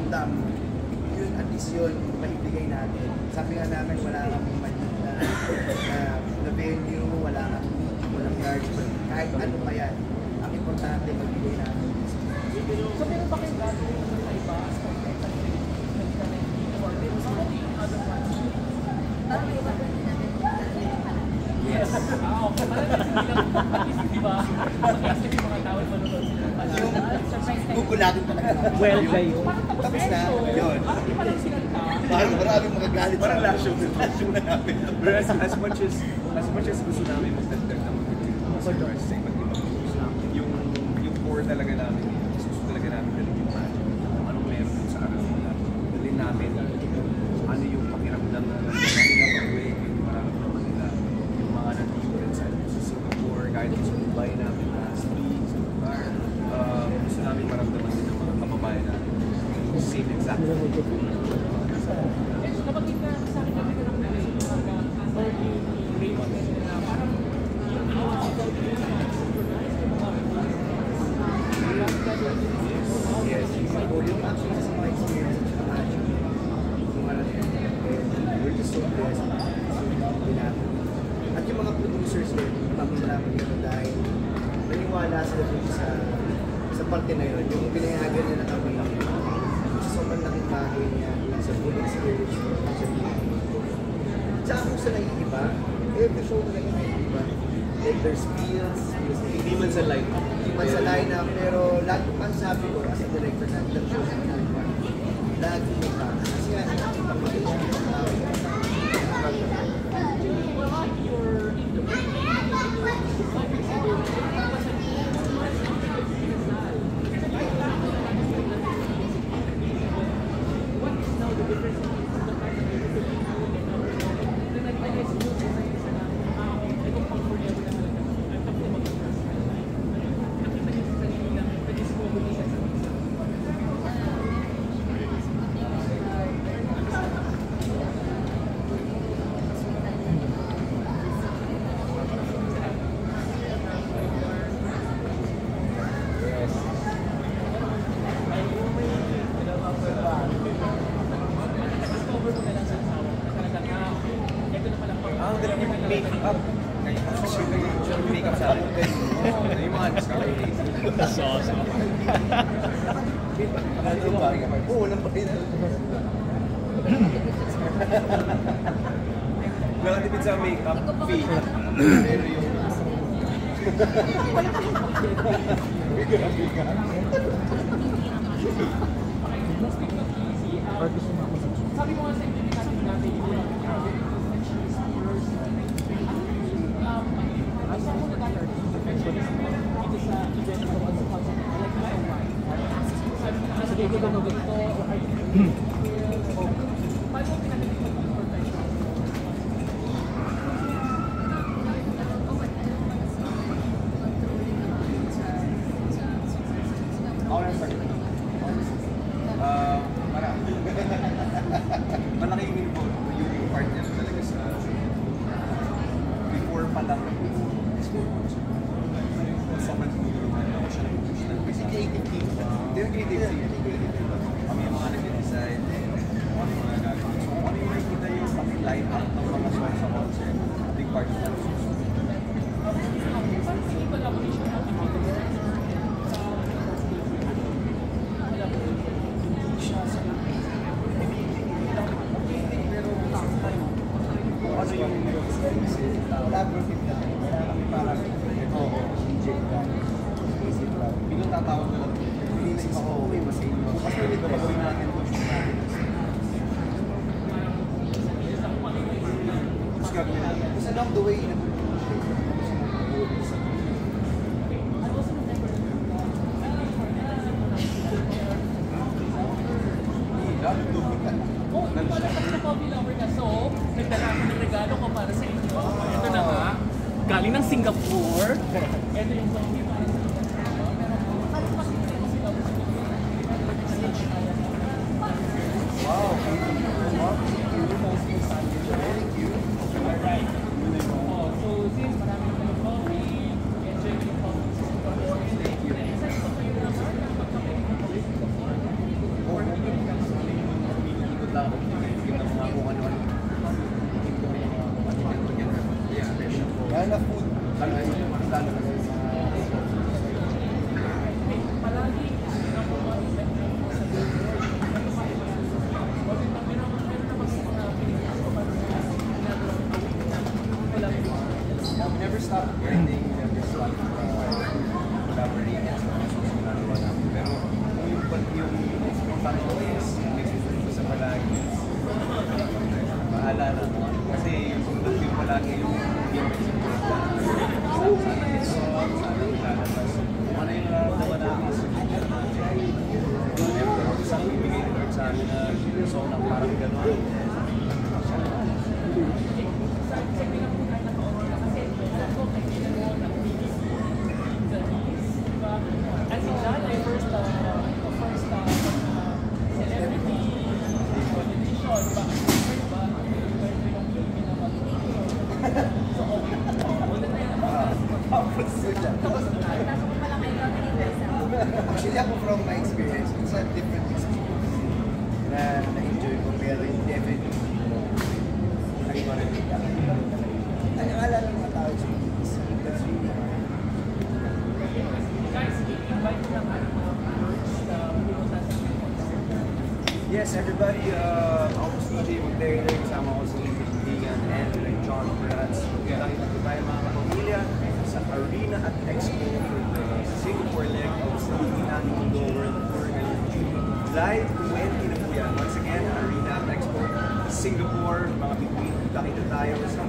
pakiramdam, yun at least yun, maibigay natin. Sabi nga namin, wala kami maliit na venue, wala kami walang large, kahit ano pa yan. Ang importante, magbigay natin. So, meron ba kayo gagawin ng mga iba as compared sa or some of the other ones? Yes. Okay. Di ba? Kasi yung mga tao manonood sila pala. Gugulatin talaga. Well, kayo. Tapos na, yun. Di pa lang sinanta. Parang maraming magagalit Parang last show na namin. But as much as gusto namin magdagdag na mag-release sa iba't ibang shows, yung core talaga namin, gusto talaga namin dalhin yung magic. Kung anong meron dun sa araw nila, dalhin namin ano yung pakiramdam na pag-uwi, yung mararamdaman nila, yung mga nandito rin sa Singapore, kahit sa Dubai namin last week, sa Qatar, gusto namin maramdaman din ng mga kababayan natin. Same exact. Kapag ka sa akin kami ng mga or yung Raymond na parang yung ginawa ko daw yung Yes, yung actually sa mga experience sa magic, we're just so blessed at yung mga producers din, pamalaman nila dahil naniwala sila dun sa parte na yun, yung binayagan nila kami sa sobrang laking bahay niya sa full experience ko sa video. Tsaka kung sa naiiba, every show talaga naiiba. Like there's feels, Hindi man sa line-up. pero lagi ang sabi ko as a director na ilang show na naiiba. Lagi may pa. Kasi nga, Make-up. Kayo make-up sa akin. Yung mga discovery. That's awesome. oo, walang pa rin. Nakatipid sa make-up fee. sabi mo nga sa inyo natin natin gusto mo nag-alert dito sa event ko as a concept like my own mind. Sabi mo na sige ko ganito ganito or I paano mo pinagaling mag-professional? Malaki yung involved yung partner talaga sa before pa lang sobrang tulungan ako siya nag-push ng business. Creative team. They're creative team. Kami yung mga nag-design kung ano yung mga gagawin. So kung ano yung nakikita yung line up ng mga songs sa concert, big part of that. Ano yung Collaborative na. Kaya kami parang DJ ka. Basic lang. biglang tatawag na lang. Inisip ako, okay, mas inyo. Mas ulit ba gawin natin ito? Tapos gagawin natin. Kasi along the way, galing ng Singapore. Ito yung zombie para sa wow. Alright. So since marami ng coffee, enjoy yung coffee. Thank you. kung ano-ano. Yeah, Kaya na food. Lalo na yung mga We never stop learning, we never stop collaborating sa mga susunod na ginagawa namin. Pero yung importante is nagsusunod ko sa palagi. Bahala na. Kasi yung sunod yung palagi yung sana hits off, sana lalabas. Kung ano yung nararamdaman namin sa video natin. Never isang ibigay ni Lord sa amin na so na parang gano'n. As in John, ay first celebrity competition, ba? Actually ako from my experience, it's a different experience na na-enjoy ko pero definitely ay akala ng mga tao that's really hard. Guys, invite lang ang mga viewers na pumunta sa Yes, everybody, August TV, mag-day-day, kasama ko si Ligan and John Prats. Magkakita ko tayo mga kapamilya sa Arena at Expo for the Singapore leg of the Inani Mundo World Tour ngayong June. July 20 na po yan. Once again, Arena at Expo, Singapore, mga bituin, magkakita tayo sa